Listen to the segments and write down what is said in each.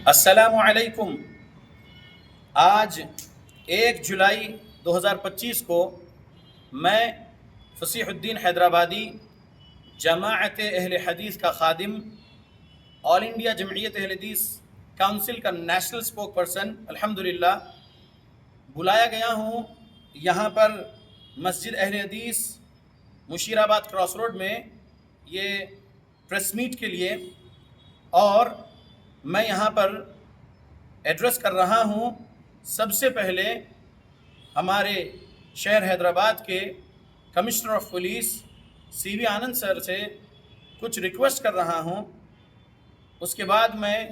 السلام علیکم۔ آج 1 جولائی 2025 کو میں فصیح الدین حیدرآبادی جماعت اہل حدیث کا خادم، آل انڈیا جمعیت اہل حدیث کونسل کا نیشنل اسپوک پرسن الحمدللہ بلایا گیا ہوں یہاں پر مسجد اہل حدیث مشیر آباد کراس روڈ میں یہ پریس میٹ کے لیے، اور میں یہاں پر ایڈریس کر رہا ہوں سب سے پہلے ہمارے شہر حیدرآباد کے commissioner of police C V Anand سر سے کچھ ریکویسٹ کر رہا ہوں۔ اس کے بعد میں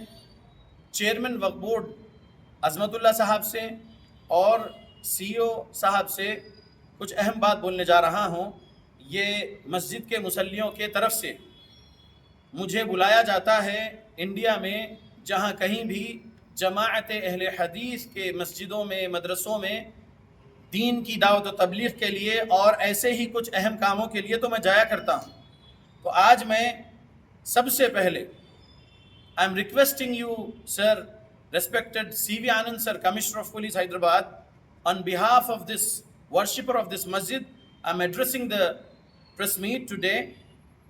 چیئرمین وقف بورڈ عظمت اللہ صاحب سے اور سی او صاحب سے کچھ اہم بات بولنے جا رہا ہوں۔ یہ مسجد کے مصلیوں کے طرف سے مجھے بلایا جاتا ہے انڈیا میں جہاں کہیں بھی جماعت اہل حدیث کے مسجدوں میں، مدرسوں میں دین کی دعوت و تبلیغ کے لیے اور ایسے ہی کچھ اہم کاموں کے لیے تو میں جایا کرتا ہوں۔ تو آج میں سب سے پہلے I am requesting you, sir, respected C.V. Anand sir, Commissioner of Police Hyderabad, on behalf of this worshipper of this masjid, I am addressing the press meet today.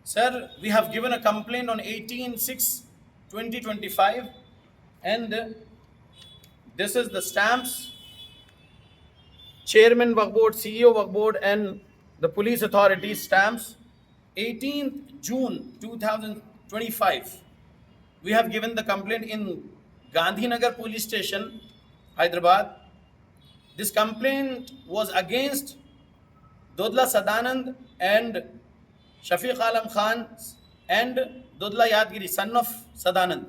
Sir, we have given a complaint on 18/6/2025, and this is the stamps. Chairman Waqf Board, CEO Waqf Board, and the police authorities stamps. 18th June 2025. We have given the complaint in Gandhinagar Police Station, Hyderabad. This complaint was against Dodla Sadanand and Shafiq Alam Khan and Dodla Yadgiri, son of Sadanand.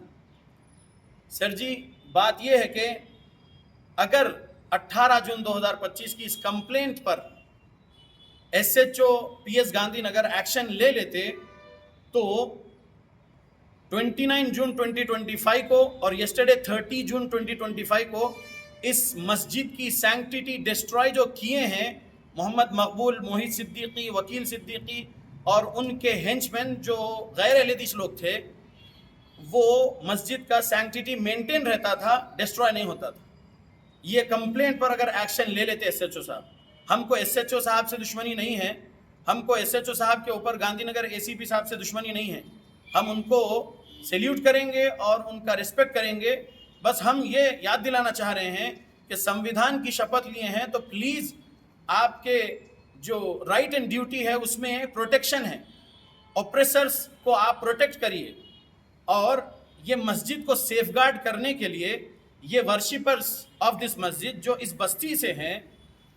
سر جی، بات یہ ہے کہ اگر 18 June 2025 کی اس complaint پر S H O P S Gandhi Nagar action لے لیتے تو 29 جون 2025 کو اور یسٹرڈے 30 جون 2025 کو اس مسجد کی سینکٹیٹی ڈسٹرائے جو کیے ہیں محمد مقبول، موحد صدیقی، وکیل صدیقی اور ان کے ہینچ مین جو غیر اہل حدیث لوگ تھے، وہ مسجد کا سینکٹیٹی مینٹین رہتا تھا، ڈسٹرائے نہیں ہوتا تھا۔ یہ کمپلینٹ پر اگر ایکشن لے لیتے ایس ایچ او صاحب، ہم کو ایس ایچ او صاحب سے دشمنی نہیں ہے، ہم کو ایس ایچ او صاحب کے اوپر گاندھی نگر اے سی پی صاحب سے دشمنی نہیں ہے، ہم ان کو سیلیوٹ کریں گے اور ان کا رسپیکٹ کریں گے۔ بس ہم یہ یاد دلانا چاہ رہے ہیں کہ سمویدھان کی شپت لیے ہیں تو پلیز آپ کے جو رائٹ اینڈ ڈیوٹی ہے اس میں پروٹیکشن ہے، اوپریسرز کو آپ پروٹیکٹ کریے، اور یہ مسجد کو سیف گارڈ کرنے کے لیے یہ ورشپرز آف دس مسجد جو اس بستی سے ہیں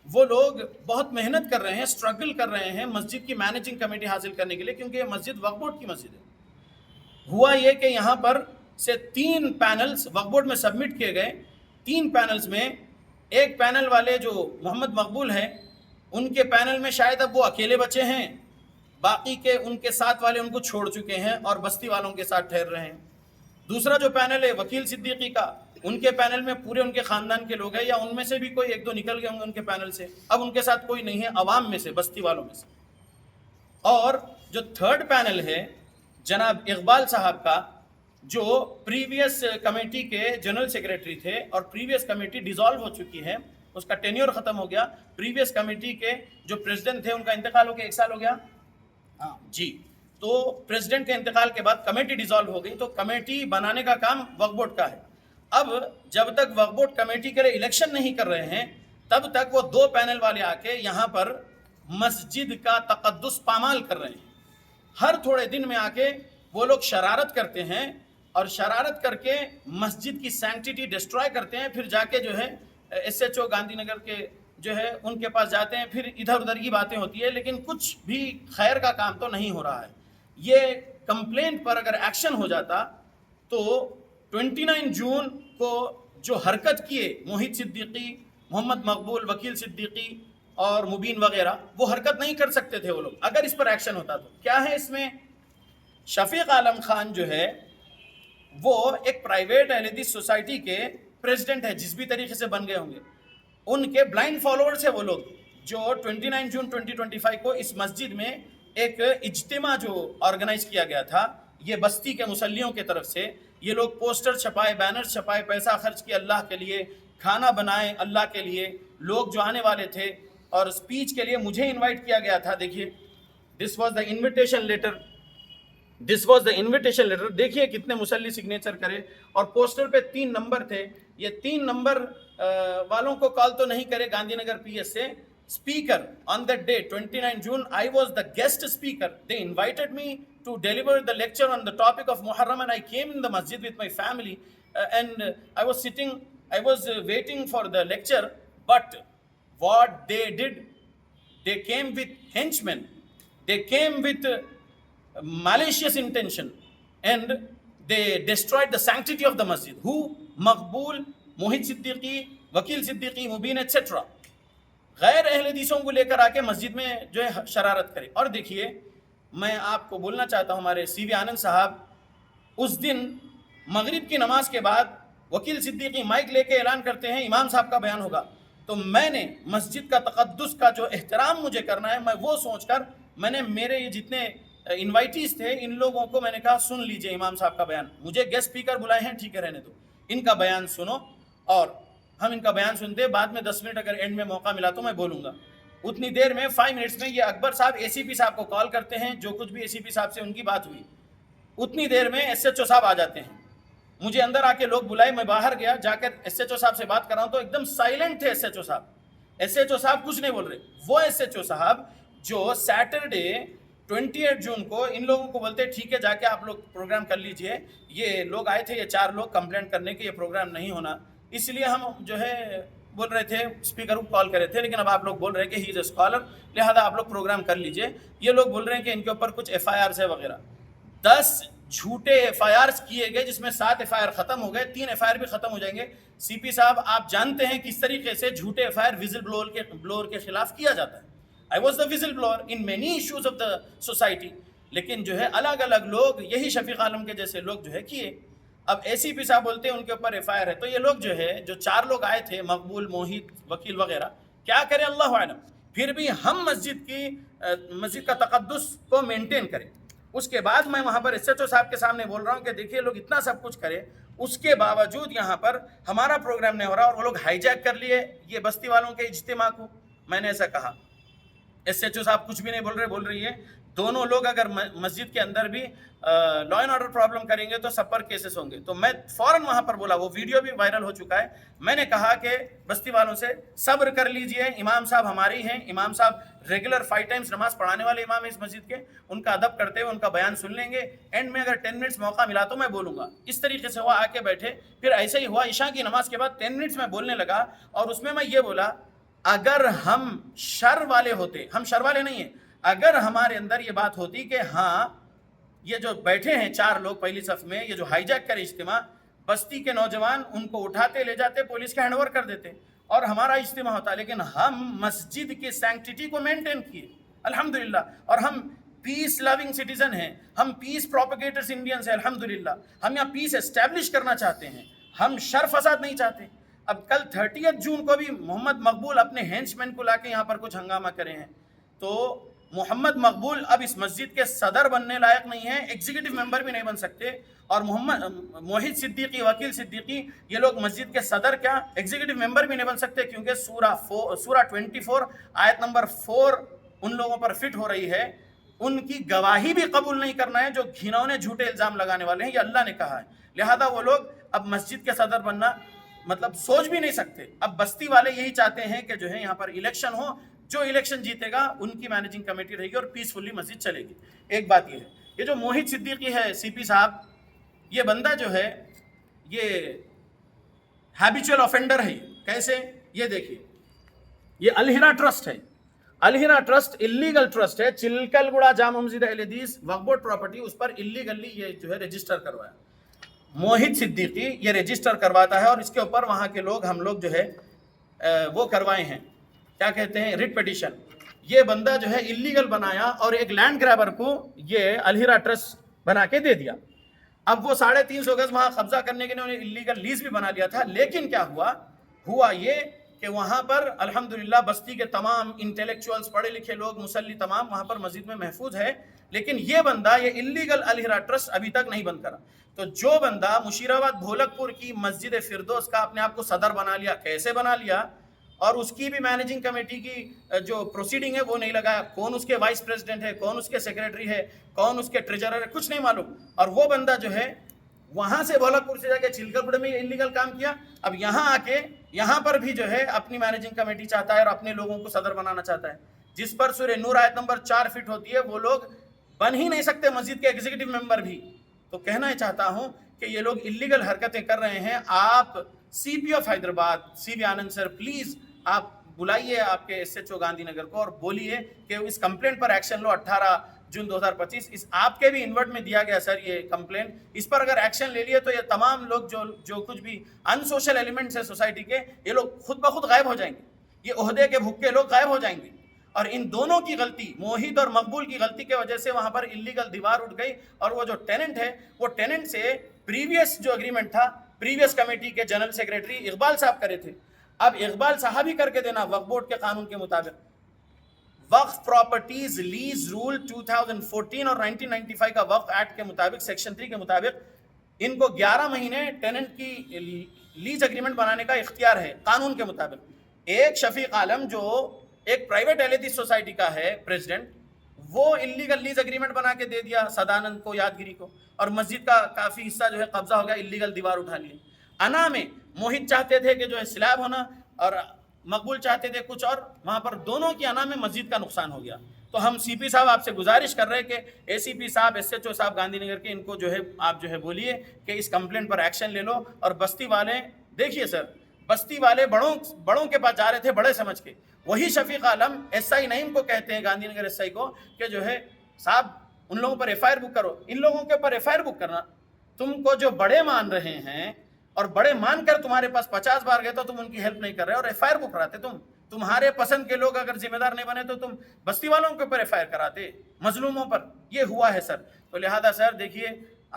وہ لوگ بہت محنت کر رہے ہیں، اسٹرگل کر رہے ہیں مسجد کی مینیجنگ کمیٹی حاصل کرنے کے لیے، کیونکہ یہ مسجد وقف بورڈ کی مسجد ہے۔ ہوا یہ کہ یہاں پر سے 3 پینلز وقف بورڈ میں سبمٹ کیے گئے۔ 3 پینلز میں ایک پینل والے جو محمد مقبول ہیں ان کے پینل میں شاید اب وہ اکیلے بچے ہیں، باقی کے ان کے ساتھ والے ان کو چھوڑ چکے ہیں اور بستی والوں کے ساتھ ٹھہر رہے ہیں۔ دوسرا جو پینل ہے وکیل صدیقی کا، ان کے پینل میں پورے ان کے خاندان کے لوگ ہیں، یا ان میں سے بھی کوئی 1-2 نکل گئے ہوں گے ان کے پینل سے، اب ان کے ساتھ کوئی نہیں ہے عوام میں سے، بستی والوں میں سے۔ اور جو 3rd پینل ہے جناب اقبال صاحب کا، جو پریویس کمیٹی کے جنرل سیکریٹری تھے اور پریویس کمیٹی ڈیزالو ہو چکی ہے، اس کا ٹینیور ختم ہو گیا۔ پریویس کمیٹی کے جو پریزیڈنٹ تھے ان کا انتقال ہو کے 1 سال ہو گیا جی، تو پریزیڈنٹ کے انتقال کے بعد کمیٹی ڈیزالو ہو گئی، تو کمیٹی بنانے کا کام وقف بورڈ کا ہے۔ اب جب تک وقف بورڈ کمیٹی کے لیے الیکشن نہیں کر رہے ہیں تب تک وہ 2 پینل والے آ کے یہاں پر مسجد کا تقدس پامال کر رہے ہیں۔ ہر تھوڑے دن میں آ کے وہ لوگ شرارت کرتے ہیں اور شرارت کر کے مسجد کی سینکٹیٹی ڈسٹرائے کرتے ہیں، پھر جا کے جو ہے S H O Gandhi Nagar کے جو ہے ان کے پاس جاتے ہیں، پھر ادھر ادھر کی باتیں ہوتی ہے، لیکن کچھ بھی خیر کا کام تو نہیں ہو رہا ہے۔ یہ کمپلینٹ پر اگر ایکشن ہو جاتا تو 29 جون کو جو حرکت کیے موحد صدیقی، محمد مقبول، وکیل صدیقی اور مبین وغیرہ، وہ حرکت نہیں کر سکتے تھے وہ لوگ اگر اس پر ایکشن ہوتا تو۔ کیا ہے اس میں؟ شفیق عالم خان جو ہے وہ ایک پرائیویٹ اہل حدیث سوسائٹی کے پریزیڈنٹ ہے، جس بھی طریقے سے بن گئے ہوں گے، ان کے بلائنڈ فالوورز ہیں وہ لوگ، جو 29 جون 2025 کو اس مسجد میں ایک اجتماع جو آرگنائز کیا گیا تھا یہ بستی کے مصلیوں کے طرف سے، یہ لوگ پوسٹر چھپائے، بینر چھپائے، پیسہ خرچ کیا اللہ کے لیے، کھانا بنائے اللہ کے لیے، لوگ جو آنے والے تھے اور اسپیچ کے لیے مجھے انوائٹ کیا گیا تھا. دیکھیے this was the invitation letter, دیکھیے کتنے مسلی سگنیچر کرے. اور پوسٹر پہ 3 نمبر تھے. یہ 3 نمبر والوں کو کال تو نہیں کرے گاندھی نگر پی ایس سے. Speaker on that day 29 June I was the guest speaker. They invited me to deliver the lecture on the topic of Muharram, and I came in the masjid with my family, and I was waiting for the lecture. But what they did, they came with henchmen, they came with malicious intention, and they destroyed the sanctity of the masjid. Who? Maqbool, Mohit Siddiqui, Wakil Siddiqui, Mubin, etc. غیر اہل حدیثوں کو لے کر آ کے مسجد میں جو ہے شرارت کرے. اور دیکھیے میں آپ کو بولنا چاہتا ہوں، ہمارے سی وی آنند صاحب اس دن مغرب کی نماز کے بعد وکیل صدیقی مائک لے کے اعلان کرتے ہیں امام صاحب کا بیان ہوگا. تو میں نے مسجد کا تقدس کا جو احترام مجھے کرنا ہے، میں وہ سوچ کر میں نے میرے یہ جتنے انوائٹیز تھے ان لوگوں کو میں نے کہا سن لیجئے امام صاحب کا بیان. مجھے گیسٹ اسپیکر بلائے ہیں، ٹھیک ہے رہنے دو، ان کا بیان سنو. اور ہم ان کا بیان سنتے، بعد میں 10 منٹ اگر اینڈ میں موقع ملا تو میں بولوں گا. اتنی دیر میں 5 منٹس میں یہ اکبر صاحب اے سی پی صاحب کو کال کرتے ہیں، جو کچھ بھی اے سی پی صاحب سے ان کی بات ہوئی. اتنی دیر میں ایس ایچ او صاحب آ جاتے ہیں. مجھے اندر آ کے لوگ بلائے، میں باہر گیا، جا کر ایس ایچ او صاحب سے بات کر رہا ہوں تو ایک دم سائلنٹ تھے ایس ایچ او صاحب. ایس ایچ او صاحب کچھ نہیں بول رہے. وہ ایس ایچ او صاحب جو سیٹرڈے 28 جون کو ان لوگوں کو بولتے ٹھیک ہے جا کے آپ لوگ پروگرام کر لیجئے، یہ لوگ آئے تھے، یہ 4 لوگ کمپلینٹ کرنے کے یہ پروگرام نہیں ہونا، اس لیے ہم جو ہے بول رہے تھے اسپیکر کو کال کرے تھے، لیکن اب آپ لوگ بول رہے ہیں کہ ہی از اے اسکالر، لہذا آپ لوگ پروگرام کر لیجئے. یہ لوگ بول رہے ہیں کہ ان کے اوپر کچھ ایف آئی آرز ہے وغیرہ. 10 جھوٹے ایف آئی آرز کیے گئے، جس میں 7 ایف آئی آر ختم ہو گئے، 3 ایف آئی آر بھی ختم ہو جائیں گے. سی پی صاحب آپ جانتے ہیں کس طریقے سے جھوٹے ایف آئی آر وزل بلور کے خلاف کیا جاتا ہے. I was the whistleblower in many issues of the society. لیکن جو ہے الگ الگ لوگ یہی شفیق عالم کے جیسے لوگ جو ہے کیے. اب اے سی پی صاحب بولتے ہیں ان کے اوپر ایف آئی آر ہے. تو یہ لوگ جو ہے جو 4 لوگ آئے تھے، مقبول، موہت، وکیل وغیرہ، کیا کریں اللہ اعلم. پھر بھی ہم مسجد کا تقدس کو مینٹین کریں. اس کے بعد میں وہاں پر ایس ایچ او صاحب کے سامنے بول رہا ہوں کہ دیکھیے لوگ اتنا سب کچھ کرے، اس کے باوجود یہاں پر ہمارا پروگرام نہیں ہو رہا، اور وہ لوگ ہائی جیک کر لیے یہ بستی والوں کے اجتماع کو. میں نے ایسا کہا. ایس ایچ او صاحب کچھ بھی نہیں بول رہی ہے. دونوں لوگ اگر مسجد کے اندر بھی لا اینڈ آرڈر پرابلم کریں گے تو سب پر کیسز ہوں گے. تو میں فوراً وہاں پر بولا، وہ ویڈیو بھی وائرل ہو چکا ہے. میں نے کہا کہ بستی والوں سے صبر کر لیجئے، امام صاحب ہماری ہیں، امام صاحب ریگولر 5 ٹائمز نماز پڑھانے والے امام ہیں اس مسجد کے، ان کا ادب کرتے ہوئے ان کا بیان سن لیں گے. اینڈ میں اگر 10 منٹس موقع ملا تو میں بولوں گا. اس طریقے سے وہ آ کے بیٹھے. پھر ایسے ہی ہوا، عشاء کی نماز کے بعد 10 منٹس میں بولنے لگا، اور اس میں یہ بولا اگر ہم شر والے ہوتے، ہم شر والے نہیں ہیں، اگر ہمارے اندر یہ بات ہوتی کہ ہاں یہ جو بیٹھے ہیں 4 لوگ پہلی صف میں، یہ جو ہائی جیک کرے اجتماع، بستی کے نوجوان ان کو اٹھاتے لے جاتے، پولیس کے ہینڈ اوور کر دیتے اور ہمارا اجتماع ہوتا. لیکن ہم مسجد کی سینکٹیٹی کو مینٹین کیے الحمدللہ. اور ہم پیس لونگ سٹیزن ہیں، ہم پیس پروپیگیٹرز انڈینز ہیں الحمدللہ. ہم یہاں پیس اسٹیبلش کرنا چاہتے ہیں، ہم شر فساد نہیں چاہتے. اب کل 30 جون کو بھی محمد مقبول اپنے ہینچ مین کو لا کے یہاں پر کچھ ہنگامہ کرے ہیں. تو محمد مقبول اب اس مسجد کے صدر بننے لائق نہیں ہیں، ایگزیکٹو ممبر بھی نہیں بن سکتے. اور موہت صدیقی، وکیل صدیقی، یہ لوگ مسجد کے صدر کیا ایگزیکٹو ممبر بھی نہیں بن سکتے، کیونکہ سورہ 24 آیت نمبر 4 ان لوگوں پر فٹ ہو رہی ہے. ان کی گواہی بھی قبول نہیں کرنا ہے جو گھنونے جھوٹے الزام لگانے والے ہیں، یہ اللہ نے کہا ہے. لہذا وہ لوگ اب مسجد کے صدر بننا مطلب سوچ بھی نہیں سکتے. اب بستی والے یہی چاہتے ہیں کہ جو ہے یہاں پر الیکشن ہو، جو الیکشن جیتے گا ان کی مینیجنگ کمیٹی رہے گی اور پیسفلی مسجد چلے گی. ایک بات یہ ہے، یہ جو موہت صدیقی ہے سی پی صاحب، یہ بندہ جو ہے یہ ہیبیچول آفینڈر ہے. کیسے؟ یہ دیکھیے، یہ الہرا ٹرسٹ ہے. الہرا ٹرسٹ اللیگل ٹرسٹ ہے. چلکل گڑا جامع مسجد اہل حدیث وقف بورڈ پراپرٹی، اس پر اللیگلی یہ جو ہے رجسٹر کروایا. موہت صدیقی یہ رجسٹر کرواتا ہے، اور اس کے اوپر وہاں کے لوگ، ہم لوگ جو ہے وہ کروائے ہیں، کیا کہتے ہیں، ریٹ پیٹیشن. یہ بندہ جو ہے اللیگل بنایا اور ایک لینڈ گریبر کو یہ الہرا ٹرسٹ بنا کے دے دیا. اب وہ 350 گز وہاں قبضہ کرنے کے لیے انہیں اللیگل لیز بھی بنا لیا تھا. لیکن کیا ہوا یہ کہ وہاں پر الحمدللہ بستی کے تمام انٹلیکچوئلز پڑھے لکھے لوگ مسلی تمام وہاں پر مسجد میں محفوظ ہے، لیکن یہ بندہ یہ اللیگل الہرا ٹرسٹ ابھی تک نہیں بند کرا۔ تو جو بندہ مشیرآباد بھولک پور کی مسجد فردوس کا اپنے آپ کو صدر بنا لیا، کیسے بنا لیا، اور اس کی بھی مینیجنگ کمیٹی کی جو پروسیڈنگ ہے وہ نہیں لگایا، کون اس کے وائس پریزیڈنٹ ہے، کون اس کے سیکریٹری ہے، کون اس کے ٹریجرر ہے، کچھ نہیں معلوم، اور وہ بندہ جو ہے وہاں سے بھولک پور سے جا کے چلکرپوڑے میں انلیگل کام کیا، اب یہاں آ کے یہاں پر بھی جو ہے اپنی مینیجنگ کمیٹی چاہتا ہے اور اپنے لوگوں کو صدر بنانا چاہتا ہے، جس پر سورہ نور آیت نمبر 4 فٹ ہوتی ہے، وہ لوگ بن ہی نہیں سکتے مسجد کے ایگزیکٹو ممبر بھی۔ تو کہنا ہی چاہتا ہوں کہ یہ لوگ اللیگل حرکتیں کر رہے ہیں۔ آپ C P of Hyderabad C V Anand sir please آپ بلائیے آپ کے S H O Gandhi Nagar کو اور بولیے کہ اس کمپلینٹ پر ایکشن لو۔ 18 جون 2025 اس آپ کے بھی انورٹ میں دیا گیا سر یہ کمپلینٹ، اس پر اگر ایکشن لے لیے تو یہ تمام لوگ جو کچھ بھی ان سوشل ایلیمنٹس ہیں سوسائٹی کے، یہ لوگ خود بخود غائب ہو جائیں گے، یہ عہدے کے بھوکے لوگ غائب ہو جائیں گے۔ اور ان دونوں کی غلطی، موحد اور مقبول کی غلطی کی وجہ سے وہاں پر اللیگل دیوار اٹھ گئی، اور وہ جو ٹیننٹ ہے وہ ٹیننٹ سے پریویس جو اگریمنٹ تھا پریویس کمیٹی کے جنرل سیکریٹری اقبال صاحب کرے تھے، اب اقبال صاحب ہی کر کے دینا وقف بورڈ کے قانون کے مطابق۔ وقف پراپرٹیز لیز رول 2014 اور 1995 کا وقف ایکٹ کے مطابق سیکشن 3 کے مطابق ان کو 11 مہینے ٹیننٹ کی لیز اگریمنٹ بنانے کا اختیار ہے قانون کے مطابق۔ ایک شفیق عالم جو ایک پرائیویٹ ایلیتھس سوسائٹی کا ہے پریزیڈنٹ، وہ اللیگل لیز اگریمنٹ بنا کے دے دیا سدانند کو، یادگیری کو، اور مسجد کا کافی حصہ جو ہے قبضہ ہو گیا، اللیگل دیوار اٹھا لیے۔ انا میں موحد چاہتے تھے کہ جو ہے سلیب ہونا اور مقبول چاہتے تھے کچھ اور، وہاں پر دونوں کی انا میں مسجد کا نقصان ہو گیا۔ تو ہم سی پی صاحب آپ سے گزارش کر رہے ہیں کہ اے سی پی صاحب، ایس ایچ او صاحب گاندھی نگر کے، ان کو جو ہے آپ جو ہے بولیے کہ اس کمپلینٹ پر ایکشن لے لو۔ اور بستی والے دیکھیے سر، بستی والے بڑوں کے پاس جا رہے تھے بڑے سمجھ کے، وہی شفیق عالم ایس آئی نعیم کو کہتے ہیں گاندھی نگر ایس آئی کو کہ جو ہے صاحب ان لوگوں پر ایف آئی آر بک کرو۔ ان لوگوں کے اوپر ایف آئی آر بک کرنا، تم کو جو بڑے مان رہے ہیں اور بڑے مان کر تمہارے پاس 50 بار گئے تو تم ان کی ہیلپ نہیں کر رہے اور ایف آئی آر بک کراتے، تمہارے پسند کے لوگ اگر ذمہ دار نہیں بنے تو تم بستی والوں کے اوپر ایف آئی آر کراتے، مظلوموں پر۔ یہ ہوا ہے سر۔ تو لہذا سر دیکھیے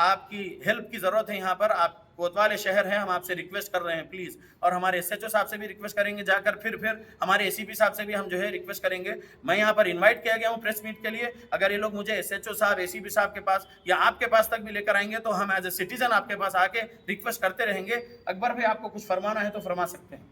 آپ کی ہیلپ کی ضرورت ہے یہاں پر، آپ کوتوال شہر ہیں، ہم آپ سے ریکویسٹ کر رہے ہیں پلیز، اور ہمارے ایس ایچ او صاحب سے بھی ریکویسٹ کریں گے جا کر، پھر ہمارے اے سی پی صاحب سے بھی ہم جو ہے ریکویسٹ کریں گے۔ میں یہاں پر انوائٹ کیا گیا ہوں پریس میٹ کے لیے، اگر یہ لوگ مجھے ایس ایچ او صاحب، اے سی پی صاحب کے پاس یا آپ کے پاس تک بھی لے کر آئیں گے تو ہم ایز اے سٹیزن آپ کے پاس آ کے ریکویسٹ کرتے رہیں گے۔ اکبر بھائی آپ کو کچھ فرمانا ہے تو فرما سکتے ہیں۔